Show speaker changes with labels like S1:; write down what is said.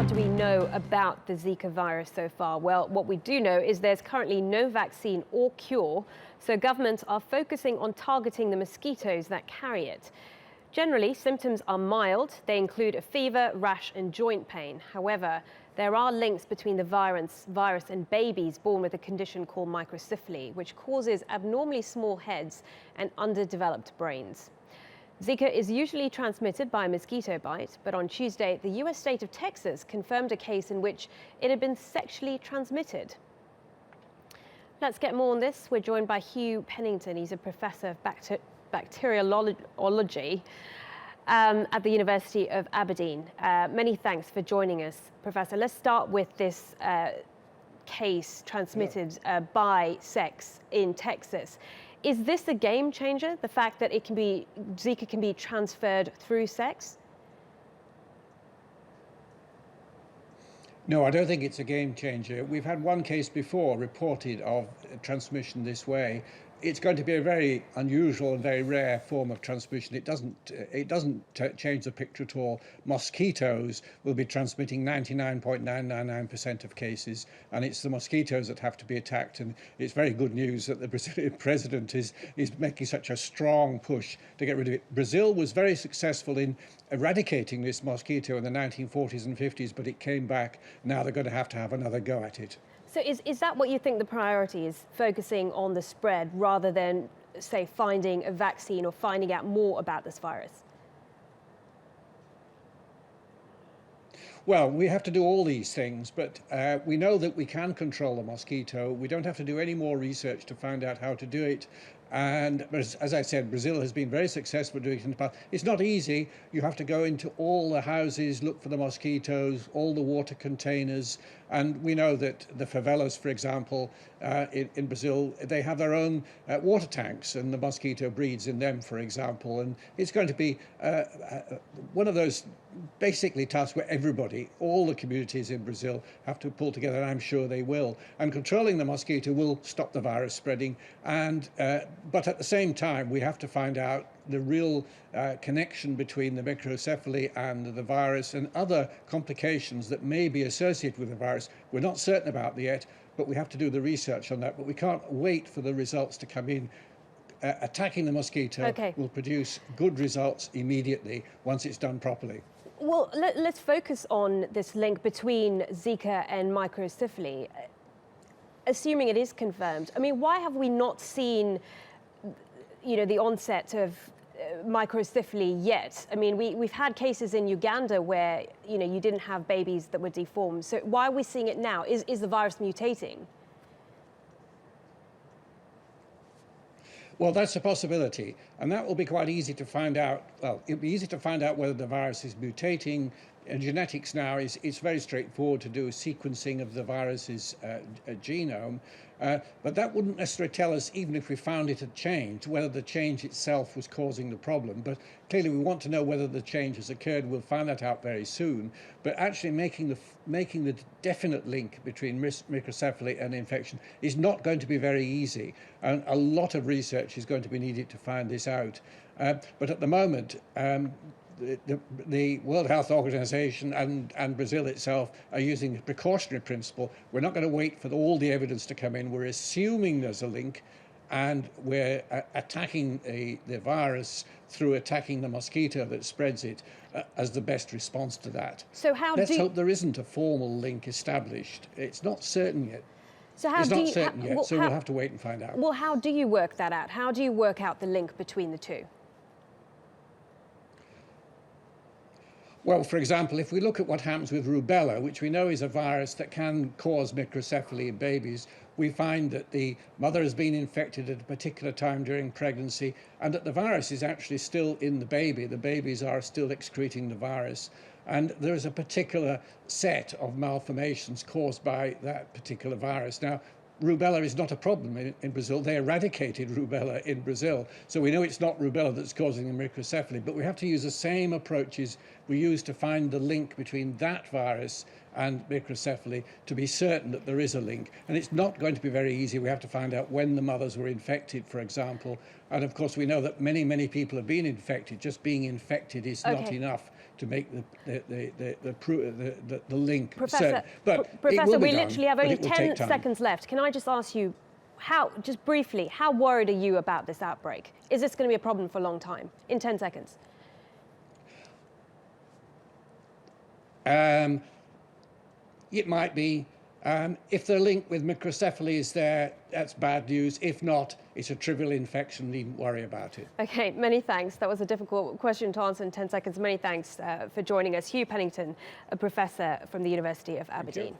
S1: what do we know about the Zika virus so far? Well, what we do know is there's currently no vaccine or cure, so governments are focusing on targeting the mosquitoes that carry it. Generally, symptoms are mild. They include a fever, rash and joint pain. However, there are links between the virus and babies born with a condition called microcephaly, which causes abnormally small heads and underdeveloped brains. Zika is usually transmitted by a mosquito bite, but on Tuesday, the US state of Texas confirmed a case in which it had been sexually transmitted. Let's get more on this. We're joined by Hugh Pennington. He's a professor of bacteriology at the University of Aberdeen. Many thanks for joining us, Professor. Let's start with this case transmitted by sex in Texas. Is this a game changer, the fact that Zika can be transferred through sex?
S2: No, I don't think it's a game changer. We've had one case before reported of transmission this way. It's going to be a very unusual and very rare form of transmission. It doesn't change the picture at all. Mosquitoes will be transmitting 99.999% of cases, and it's the mosquitoes that have to be attacked. And it's very good news that the Brazilian president is making such a strong push to get rid of it. Brazil was very successful in eradicating this mosquito in the 1940s and 50s, but it came back. Now they're going to have another go at it.
S1: So is that what you think the priority is, focusing on the spread rather than, say, finding a vaccine or finding out more about this virus?
S2: Well, we have to do all these things, but we know that we can control the mosquito. We don't have to do any more research to find out how to do it. And as I said, Brazil has been very successful doing it in the past. It's not easy. You have to go into all the houses, look for the mosquitoes, all the water containers. And we know that the favelas, for example, in Brazil, they have their own water tanks, and the mosquito breeds in them, for example. And it's going to be one of those basically tasks where everybody, all the communities in Brazil, have to pull together, and I'm sure they will. And controlling the mosquito will stop the virus spreading. But at the same time, we have to find out the real connection between the microcephaly and the virus and other complications that may be associated with the virus. We're not certain about that yet, but we have to do the research on that. But we can't wait for the results to come in. Attacking the mosquito will produce good results immediately once it's done properly.
S1: Well, let's focus on this link between Zika and microcephaly. Assuming it is confirmed, I mean, why have we not seen, the onset of microcephaly yet? I mean, we've had cases in Uganda where, you didn't have babies that were deformed. So why are we seeing it now? Is the virus mutating?
S2: Well, that's a possibility, and that will be quite easy to find out. Well, it'll be easy to find out whether the virus is mutating. In genetics now, it's very straightforward to do a sequencing of the virus's genome, but that wouldn't necessarily tell us, even if we found it had changed, whether the change itself was causing the problem. But clearly we want to know whether the change has occurred. We'll find that out very soon. But actually making the definite link between microcephaly and infection is not going to be very easy, and a lot of research is going to be needed to find this out. But at the moment, the World Health Organization and Brazil itself are using a precautionary principle. We're not going to wait for all the evidence to come in. We're assuming there's a link, and we're attacking the virus through attacking the mosquito that spreads it as the best response to that.
S1: So let's
S2: hope there isn't a formal link established. It's not certain yet.
S1: So
S2: it's not certain yet, so we'll have to wait and find out.
S1: Well, how do you work that out? How do you work out the link between the two?
S2: Well, for example, if we look at what happens with rubella, which we know is a virus that can cause microcephaly in babies, we find that the mother has been infected at a particular time during pregnancy, and that the virus is actually still in the baby. The babies are still excreting the virus. And there is a particular set of malformations caused by that particular virus. Now, rubella is not a problem in Brazil. They eradicated rubella in Brazil. So we know it's not rubella that's causing the microcephaly, but we have to use the same approaches we use to find the link between that virus and microcephaly to be certain that there is a link. And it's not going to be very easy. We have to find out when the mothers were infected, for example. And of course, we know that many, many people have been infected. Just being infected is not enough. to make the link
S1: Professor,
S2: certain. But
S1: Professor, we
S2: done,
S1: literally have
S2: but
S1: only
S2: it will
S1: 10
S2: take time.
S1: seconds left. Can I just ask you, just briefly, how worried are you about this outbreak? Is this going to be a problem for a long time? In 10 seconds.
S2: It might be. If the link with microcephaly is there, that's bad news. If not, it's a trivial infection, needn't worry about it.
S1: Okay, many thanks. That was a difficult question to answer in 10 seconds. Many thanks for joining us. Hugh Pennington, a professor from the University of Aberdeen.